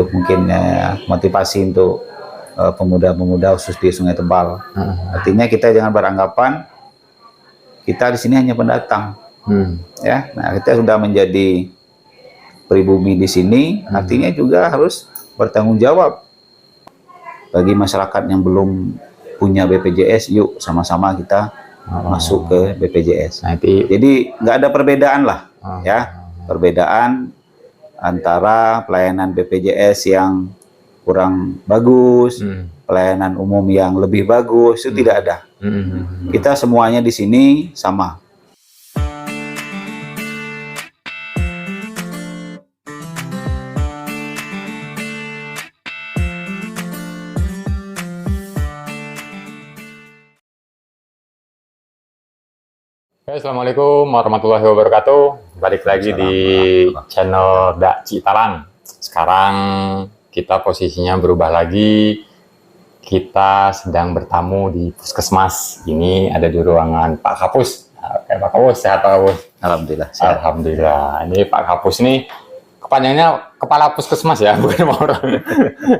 untuk mungkin motivasi untuk pemuda-pemuda khusus di Sungai Tebal. Artinya kita jangan beranggapan kita di sini hanya pendatang. Ya, nah kita sudah menjadi pribumi di sini, artinya juga harus bertanggung jawab bagi masyarakat yang belum punya BPJS. Yuk sama-sama kita masuk ke BPJS. Jadi nggak ada perbedaan lah, ya, perbedaan antara pelayanan BPJS yang kurang bagus, pelayanan umum yang lebih bagus, itu tidak ada. Kita semuanya di sini sama. Assalamualaikum warahmatullahi wabarakatuh. Balik lagi di channel Dak Citaran. Sekarang kita posisinya berubah lagi. Kita sedang bertamu di Puskesmas. Ini ada di ruangan Pak Kapus. Oke, Pak Kapus, sehat Pak Kapus? Alhamdulillah. Sehat. Alhamdulillah. Ini Pak Kapus nih, kepanjangnya Kepala Puskesmas ya, bukan orang.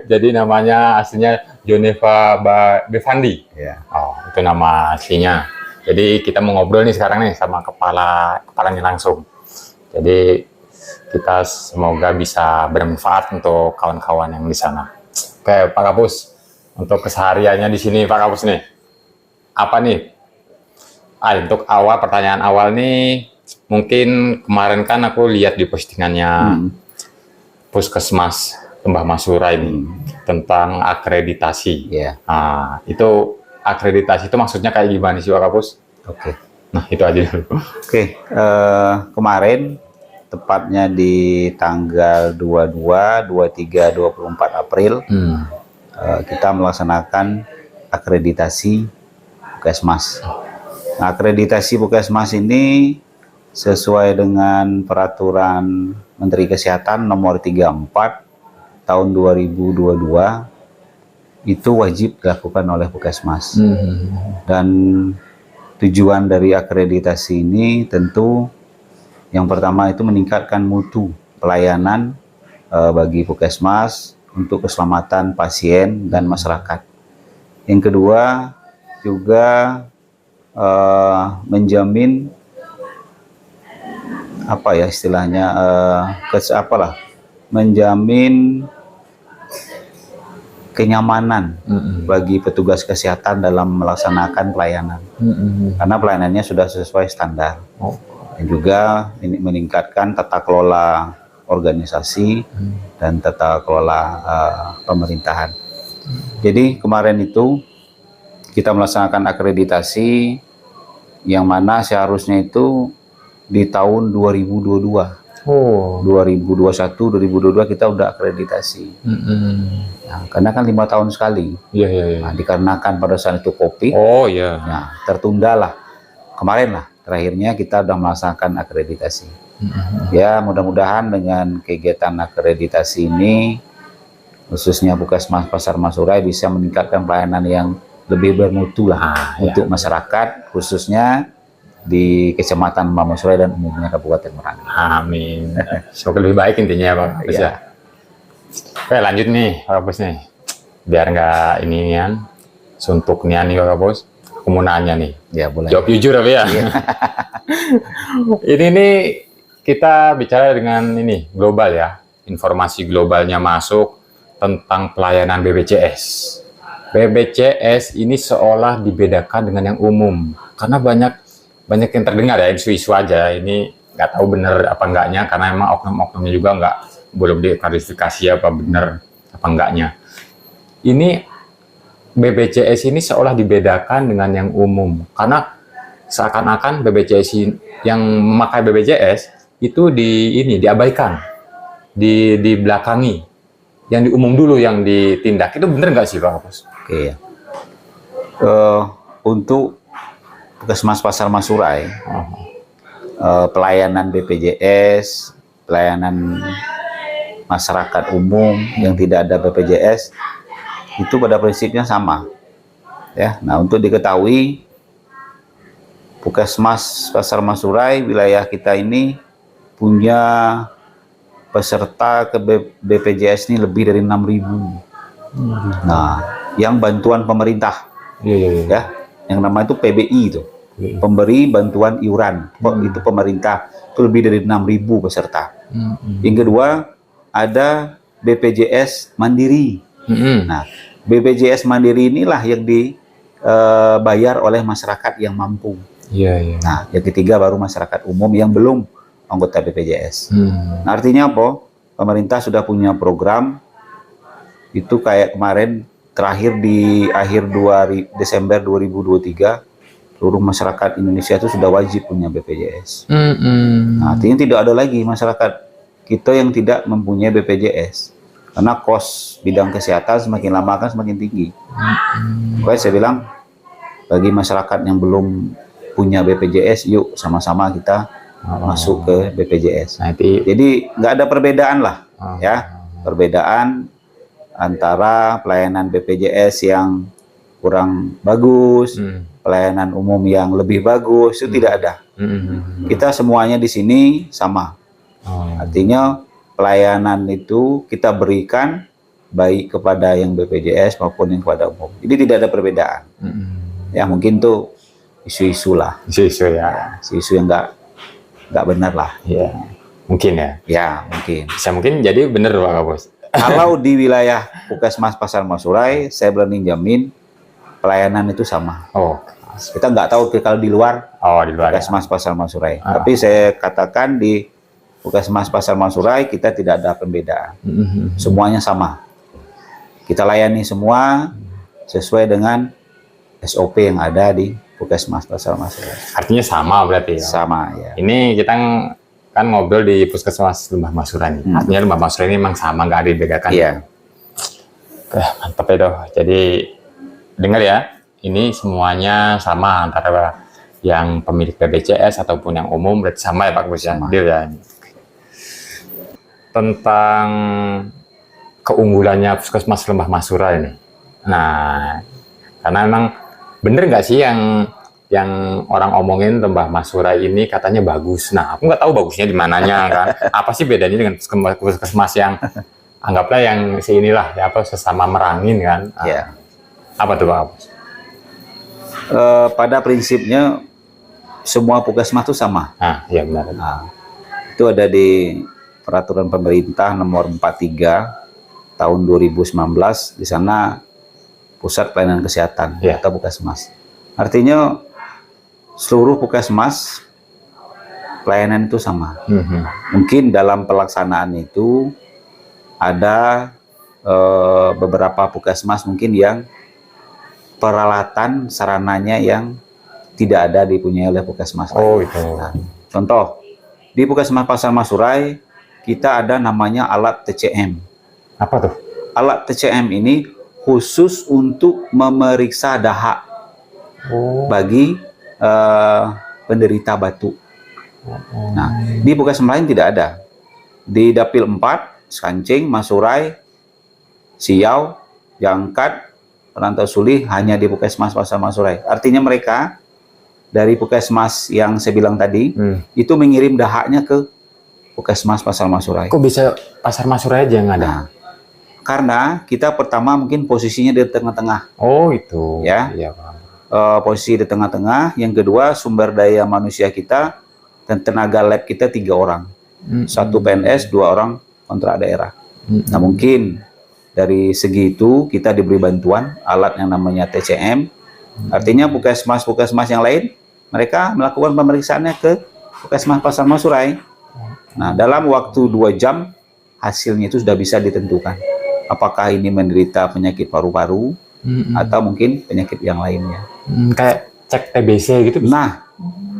Jadi namanya aslinya Joneva Bevandi. Ya. Oh, itu nama aslinya. Jadi kita mau ngobrol nih sekarang nih sama kepalanya langsung. Jadi kita semoga bisa bermanfaat untuk kawan-kawan yang di sana. Oke, Pak Kapus, untuk kesehariannya di sini Pak Kapus nih, apa nih? Untuk pertanyaan awal nih, mungkin kemarin kan aku lihat di postingannya Puskesmas Tembah Masura ini tentang akreditasi. Yeah. Nah, itu akreditasi itu maksudnya kayak gimana sih Pak Kapus? Oke. Nah, itu aja dulu. Oke, kemarin tepatnya di tanggal 22, 23, 24 April kita melaksanakan akreditasi Puskesmas. Nah, akreditasi Puskesmas ini sesuai dengan peraturan Menteri Kesehatan nomor 34 tahun 2022 itu wajib dilakukan oleh Puskesmas. Dan tujuan dari akreditasi ini tentu yang pertama itu meningkatkan mutu pelayanan bagi Puskesmas untuk keselamatan pasien dan masyarakat. Yang kedua juga menjamin apa ya istilahnya menjamin kenyamanan bagi petugas kesehatan dalam melaksanakan pelayanan, karena pelayanannya sudah sesuai standar. Dan juga ini meningkatkan tata kelola organisasi dan tata kelola pemerintahan. Jadi kemarin itu kita melaksanakan akreditasi yang mana seharusnya itu di tahun 2022. 2021, 2022 kita udah akreditasi. Nah, karena kan 5 tahun sekali. Iya. Nah, dikarenakan pada saat itu COVID. Nah, tertundalah. Kemarin lah, terakhirnya kita udah melaksanakan akreditasi. Ya, mudah-mudahan dengan kegiatan akreditasi ini, khususnya Puskesmas Pasar Masurai bisa meningkatkan pelayanan yang lebih bermutu lah untuk masyarakat, khususnya di Kecamatan Masurai dan umumnya Kabupaten Merangin. Amin. Semoga lebih baik intinya Pak Kapus ya. Oke, lanjut nih Pak Kapus nih. Biar nggak ini kan suntuk nih Pak Kapus. Aku mau nanya nih. Ya, boleh. Jawab jujur tapi ya. Ini nih kita bicara dengan ini global ya. Informasi globalnya masuk tentang pelayanan BPJS. BPJS ini seolah dibedakan dengan yang umum karena banyak yang terdengar ya, isu-isu aja. Ini nggak tahu bener apa enggaknya karena emang oknum-oknumnya juga belum diklarifikasi apa bener apa enggaknya. Ini BPJS ini seolah dibedakan dengan yang umum karena seakan-akan BPJS yang memakai BPJS itu diabaikan, dibelakangi, yang di umum dulu yang ditindak. Itu bener nggak sih Pak Kapus? Oke ya. Untuk Puskesmas Pasar Masurai, pelayanan BPJS, pelayanan masyarakat umum yang tidak ada BPJS itu pada prinsipnya sama. Ya, nah untuk diketahui Puskesmas Pasar Masurai wilayah kita ini punya peserta ke BPJS ini lebih dari 6.000. Nah, yang bantuan pemerintah, ya, yang nama itu PBI itu, pemberi bantuan iuran, itu pemerintah, itu lebih dari 6.000 peserta. Yang kedua ada BPJS Mandiri. Nah, BPJS Mandiri inilah yang dibayar oleh masyarakat yang mampu. Nah, yang ketiga baru masyarakat umum yang belum anggota BPJS. Nah, artinya apa? Pemerintah sudah punya program itu kayak kemarin terakhir di akhir Desember 2023 seluruh masyarakat Indonesia itu sudah wajib punya BPJS. Nah, artinya tidak ada lagi masyarakat kita yang tidak mempunyai BPJS karena kos bidang kesehatan semakin lama kan semakin tinggi. Makanya saya bilang bagi masyarakat yang belum punya BPJS, yuk sama-sama kita masuk ke BPJS. Jadi nggak ada perbedaan lah, ya, perbedaan antara pelayanan BPJS yang kurang bagus, pelayanan umum yang lebih bagus, itu tidak ada. Kita semuanya di sini sama. Artinya pelayanan itu kita berikan baik kepada yang BPJS maupun yang kepada umum. Jadi tidak ada perbedaan. Ya mungkin tuh isu-isu lah, isu-isu ya, isu-isu yang nggak benar lah. Ya, mungkin ya. Ya mungkin. Bisa mungkin jadi benar Pak Bos. Kalau di wilayah Puskesmas Pasar Masurai, saya berani jamin pelayanan itu sama. Kita nggak tahu kalau di luar. Di luar. Puskesmas Pasar Masurai. Tapi saya katakan di Puskesmas Pasar Masurai kita tidak ada pembedaan. Semuanya sama. Kita layani semua sesuai dengan SOP yang ada di Puskesmas Pasar Masurai. Artinya sama berarti ya? Sama ya. Ini kita kan ngobrol di Puskesmas Lembah Masurai nih. Artinya Lembah Masurai ini memang sama, nggak ada dibedakan. Iya. Mantap ya doh. Jadi dengar ya, ini semuanya sama antara yang pemilik BPJS ataupun yang umum, berarti sama ya Pak Bos ya? Deal ya. Tentang keunggulannya Puskesmas Lembah Masurai ini. Nah, karena memang bener nggak sih yang orang omongin Lembah Masurai ini katanya bagus. Nah, aku nggak tahu bagusnya di mananya kan. Apa sih bedanya dengan puskesmas yang anggaplah yang seinilah ya, apa sesama merangin kan? Iya. Apa tuh Pak? Pada prinsipnya semua puskesmas itu sama. Iya benar. Itu ada di peraturan pemerintah nomor 43 tahun 2019. Di sana pusat pelayanan kesehatan atau puskesmas. Artinya seluruh puskesmas pelayanan itu sama. Mungkin dalam pelaksanaan itu ada beberapa puskesmas mungkin yang peralatan sarananya yang tidak ada dipunyai oleh puskesmas. Itu. Nah, contoh di Puskesmas Pasar Masurai kita ada namanya alat TCM. Apa tuh? Alat TCM ini khusus untuk memeriksa dahak bagi penderita batuk. Nah, di puskesmas lain tidak ada. Di Dapil 4, Sancing, Masurai, Siau, Jangkat, Perantau Suli hanya di Puskesmas Pasar Masurai. Artinya mereka dari puskesmas yang saya bilang tadi itu mengirim dahaknya ke Puskesmas Pasar Masurai. Kok bisa Pasar Masurai aja yang ada? Nah, karena kita pertama mungkin posisinya di tengah-tengah. Itu. Ya. Iya, Pak. Posisi di tengah-tengah. Yang kedua sumber daya manusia kita dan tenaga lab kita 3 orang. 1 PNS, 2 orang kontrak daerah. Nah mungkin dari segi itu kita diberi bantuan alat yang namanya TCM. Artinya puskesmas yang lain mereka melakukan pemeriksaannya ke Puskesmas Pasar Masurai. Nah dalam waktu 2 jam hasilnya itu sudah bisa ditentukan apakah ini menderita penyakit paru-paru atau mungkin penyakit yang lainnya. Kayak cek TBC gitu bisa? Nah,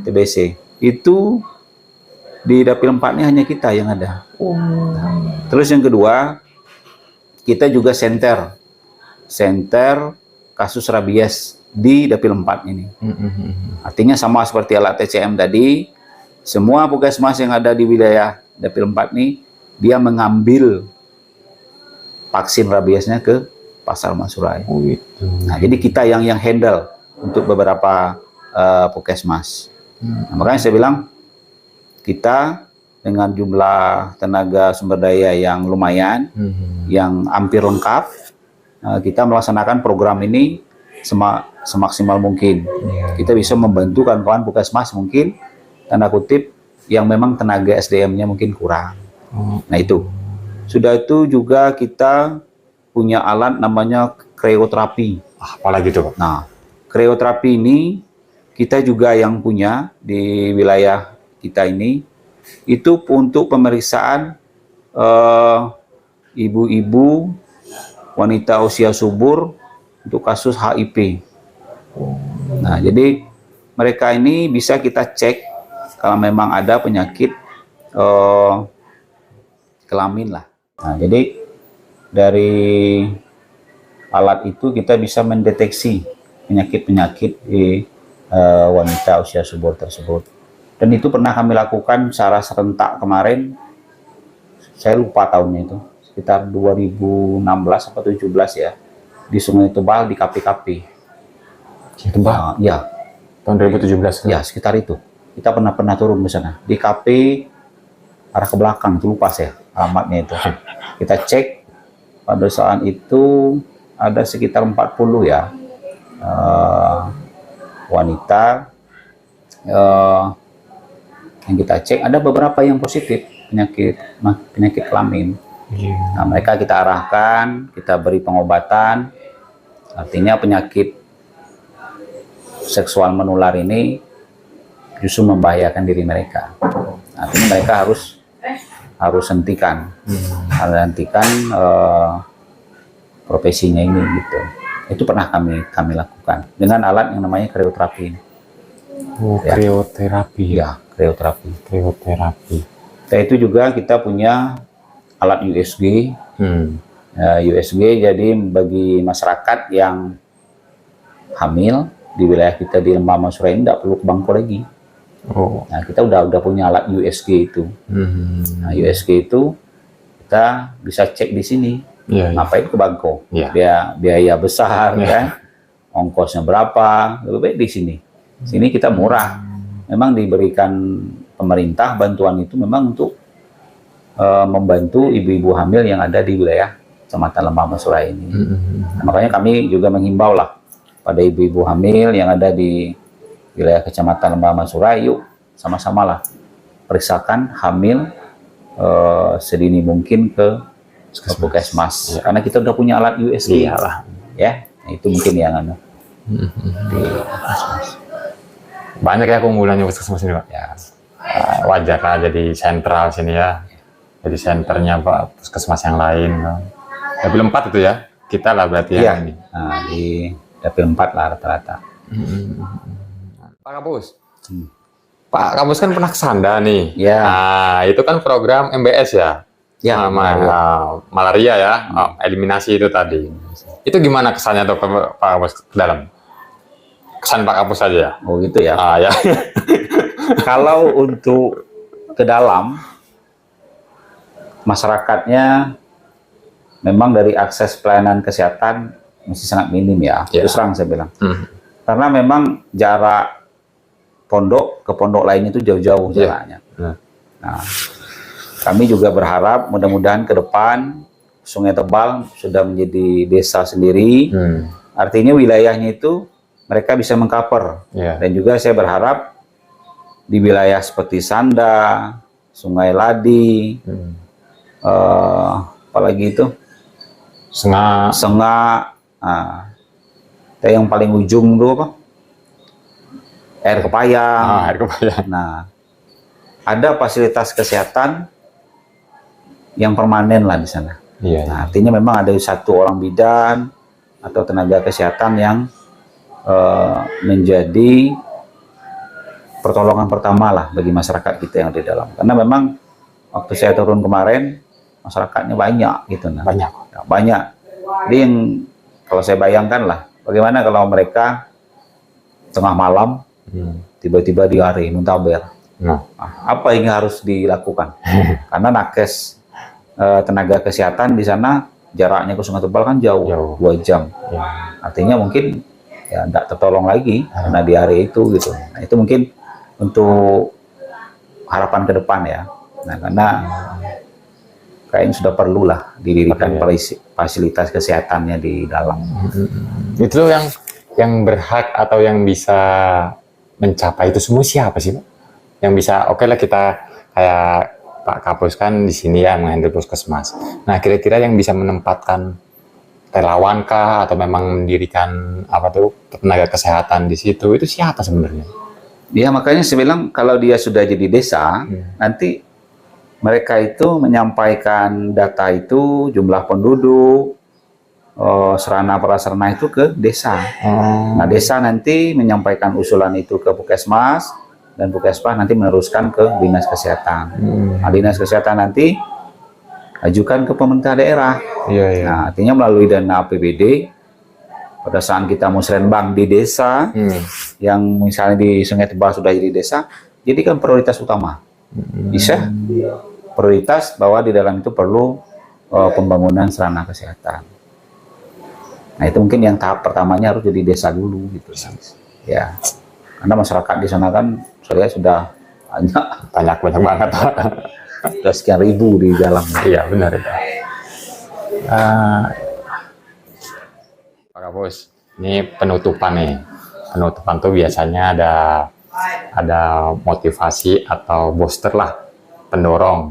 TBC itu di Dapil 4 ini hanya kita yang ada. Nah, terus yang kedua, kita juga senter kasus rabies di Dapil 4 ini. Artinya sama seperti alat TCM tadi, semua puskesmas yang ada di wilayah Dapil 4 ini, dia mengambil vaksin rabiesnya ke Pasar Masurai. Nah, jadi kita yang handle untuk beberapa puskesmas. Nah, makanya saya bilang kita dengan jumlah tenaga sumber daya yang lumayan, yang hampir lengkap, kita melaksanakan program ini semaksimal mungkin. Kita bisa membantu kawan-kawan Puskesmas mungkin, tanda kutip, yang memang tenaga SDM-nya mungkin kurang. Nah itu. Sudah itu juga kita punya alat namanya krioterapi. Apalagi tuh Pak? Nah, krioterapi ini kita juga yang punya di wilayah kita ini, itu untuk pemeriksaan ibu-ibu, wanita usia subur untuk kasus HIV. Nah, jadi mereka ini bisa kita cek kalau memang ada penyakit kelamin lah. Nah, jadi dari alat itu kita bisa mendeteksi penyakit-penyakit di wanita usia subur tersebut. Dan itu pernah kami lakukan secara serentak kemarin, saya lupa tahunnya itu, sekitar 2016 atau 17 ya, di Sungai Tebal di KPKP. Tebal? Ya. Tahun 2017? Ya, sekitar itu. Kita pernah turun ke sana. Di KP arah ke belakang, itu lupa saya alamatnya itu. Kita cek, pada saat itu ada sekitar 40 ya wanita yang kita cek, ada beberapa yang positif penyakit kelamin. Nah, mereka kita arahkan, kita beri pengobatan. Artinya penyakit seksual menular ini justru membahayakan diri mereka. Artinya mereka harus hentikan profesinya ini gitu. Itu pernah kami lakukan dengan alat yang namanya krioterapi. Ya. Krioterapi. Ya, krioterapi. Nah, itu juga kita punya alat USG. USG jadi bagi masyarakat yang hamil di wilayah kita di Lembah Masura ini tidak perlu ke Bangko lagi. Nah, kita udah punya alat USG itu. Nah, USG itu kita bisa cek di sini. Ngapain ke Bangko? Biaya besar kan, ongkosnya berapa? Lebih baik di sini. Sini kita murah. Memang diberikan pemerintah bantuan itu memang untuk membantu ibu-ibu hamil yang ada di wilayah Kecamatan Lembah Masura ini. Nah, makanya kami juga menghimbau lah pada ibu-ibu hamil yang ada di wilayah Kecamatan Lembah Masura, yuk sama-sama lah periksakan hamil sedini mungkin ke Puskesmas. Karena kita udah punya alat USG. Iyalah. Ya, itu mungkin yang banyak ya keunggulannya Puskesmas ini Pak. Ya. Wajar lah jadi sentral sini ya. Jadi senternya Pak Puskesmas yang lain. Dapil 4 itu ya. Kita lah berarti ya. Ini. Nah, di Dapil 4 lah rata-rata. Pak Kapus. Pak Kapus kan pernah ke Sanda nih. Ya. Nah, itu kan program MBS ya. Ya, malaria ya, eliminasi itu tadi. Itu gimana kesannya tuh Pak Kapus ke dalam? Kesan Pak Kapus saja ya? Oh gitu ya. Ya. Kalau untuk ke dalam, masyarakatnya memang dari akses pelayanan kesehatan masih sangat minim ya. Terus terang saya bilang. Karena memang jarak pondok ke pondok lainnya itu jauh-jauh jaraknya. Nah, kami juga berharap mudah-mudahan ke depan Sungai Tebal sudah menjadi desa sendiri. Artinya wilayahnya itu mereka bisa mengcover. Dan juga saya berharap di wilayah seperti Sanda, Sungai Ladi, apalagi itu Sengak, yang paling ujung itu apa? Air Kepayang. Air Kepayang. Nah, ada fasilitas kesehatan yang permanen lah di sana. Nah, artinya memang ada satu orang bidan atau tenaga kesehatan yang menjadi pertolongan pertama lah bagi masyarakat kita yang di dalam. Karena memang waktu saya turun kemarin masyarakatnya banyak gitu. Banyak. Jadi yang kalau saya bayangkan lah, bagaimana kalau mereka tengah malam tiba-tiba diare muntaber. Apa yang harus dilakukan? Karena nakes tenaga kesehatan di sana jaraknya ke Sungai Tebal kan jauh. 2 jam. Artinya mungkin ya tidak tertolong lagi karena diare itu gitu. Nah, itu mungkin untuk harapan ke depan ya. Nah, karena kayaknya sudah perlulah didirikan fasilitas kesehatannya di dalam. Itu yang berhak atau yang bisa mencapai itu semua siapa sih, Pak? Yang bisa, oke lah kita kayak Pak Kapus kan di sini ya menghandle puskesmas. Nah, kira-kira yang bisa menempatkan relawan kah atau memang mendirikan apa tuh tenaga kesehatan di situ itu siapa sebenarnya? Ya makanya saya bilang kalau dia sudah jadi desa, nanti mereka itu menyampaikan data itu, jumlah penduduk, sarana prasarana itu ke desa. Nah, desa nanti menyampaikan usulan itu ke Puskesmas, dan Puskesmas nanti meneruskan ke Dinas Kesehatan. Nah, Dinas Kesehatan nanti ajukan ke pemerintah daerah. Nah, artinya melalui dana APBD, pada saat kita musrenbang di desa, yang misalnya di Sungai Tebal sudah jadi desa, jadikan prioritas utama. Bisa prioritas bahwa di dalam itu perlu pembangunan sarana kesehatan. Nah, itu mungkin yang tahap pertamanya harus jadi desa dulu gitu. Ya. Karena masyarakat di sana kan saya sudah banyak banget. Sudah sekian ribu di dalam. Iya, benar itu. Pak Kapus, ini penutupan nih. Penutupan tuh biasanya ada motivasi atau booster lah, pendorong.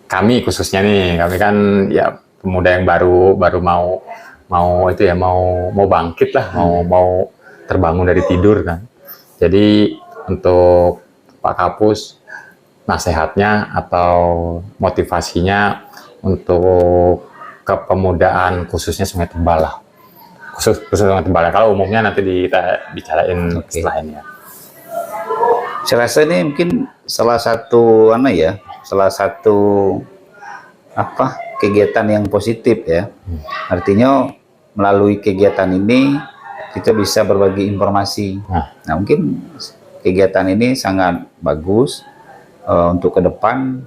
Kami khususnya nih, kami kan ya pemuda yang baru mau itu ya mau bangkit lah, mau terbangun dari tidur kan. Jadi untuk Pak Kapus, nasihatnya atau motivasinya untuk kepemudaan khususnya Sungai Tebal lah. Khusus Sungai Tebal. Kalau umumnya nanti kita bicarain setelah ini ya. Saya rasa ini mungkin salah satu kegiatan yang positif ya. Artinya melalui kegiatan ini kita bisa berbagi informasi. Nah, mungkin kegiatan ini sangat bagus untuk ke depan.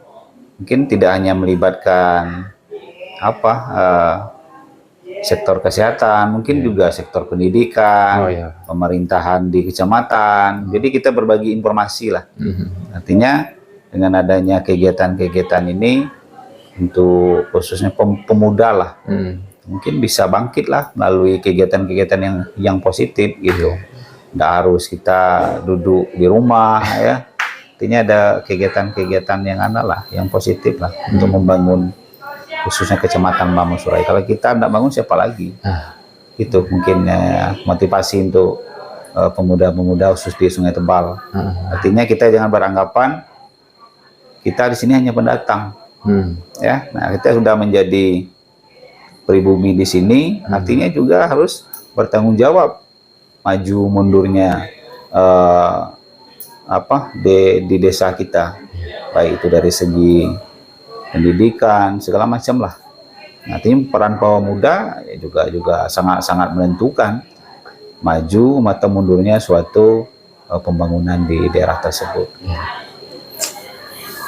Mungkin tidak hanya melibatkan sektor kesehatan, mungkin juga sektor pendidikan, pemerintahan di kecamatan. Jadi kita berbagi informasi lah. Artinya dengan adanya kegiatan-kegiatan ini untuk khususnya pemuda lah, mungkin bisa bangkit lah melalui kegiatan-kegiatan yang positif gitu. Nggak harus kita duduk di rumah ya. Artinya ada kegiatan-kegiatan yang positif lah untuk membangun khususnya kecamatan Bamusurai. Kalau kita tidak bangun siapa lagi? Itu mungkin motivasi untuk pemuda-pemuda khusus di Sungai Tebal. Artinya kita jangan beranggapan kita di sini hanya pendatang. Ya, nah kita sudah menjadi pribumi di sini, artinya juga harus bertanggung jawab maju mundurnya di desa kita, baik itu dari segi pendidikan segala macam lah. Artinya peran pemuda juga sangat menentukan maju atau mundurnya suatu pembangunan di daerah tersebut.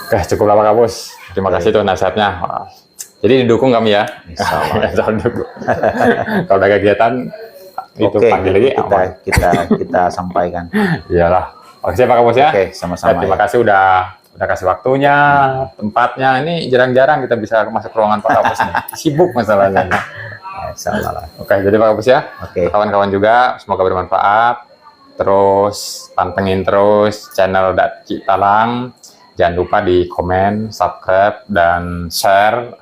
Oke, cukup lama Kapus. Terima kasih tuh nasihatnya. Jadi didukung kami ya. Kalau ada kegiatan itu panggil lagi kita sampaikan. Iyalah. Oke, Pak Kapus ya. Oke, sama-sama. Terima kasih udah kasih waktunya, tempatnya. Ini jarang-jarang kita bisa masuk ruangan Pak Kapus nih. Sibuk masalahnya. Salah. Oke, jadi Pak Kapus ya. Kawan-kawan juga semoga bermanfaat. Terus pantengin terus channel Cik Talang. Jangan lupa di komen, subscribe, dan share.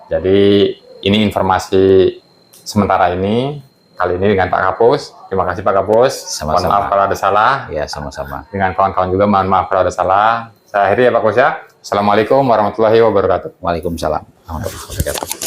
Jadi ini informasi sementara ini, kali ini dengan Pak Kapus. Terima kasih Pak Kapus. Mohon maaf kalau ada salah. Ya, sama-sama. Dengan kawan-kawan juga mohon maaf kalau ada salah. Saya akhiri ya Pak Kapus ya. Assalamualaikum warahmatullahi wabarakatuh. Waalaikumsalam warahmatullahi wabarakatuh.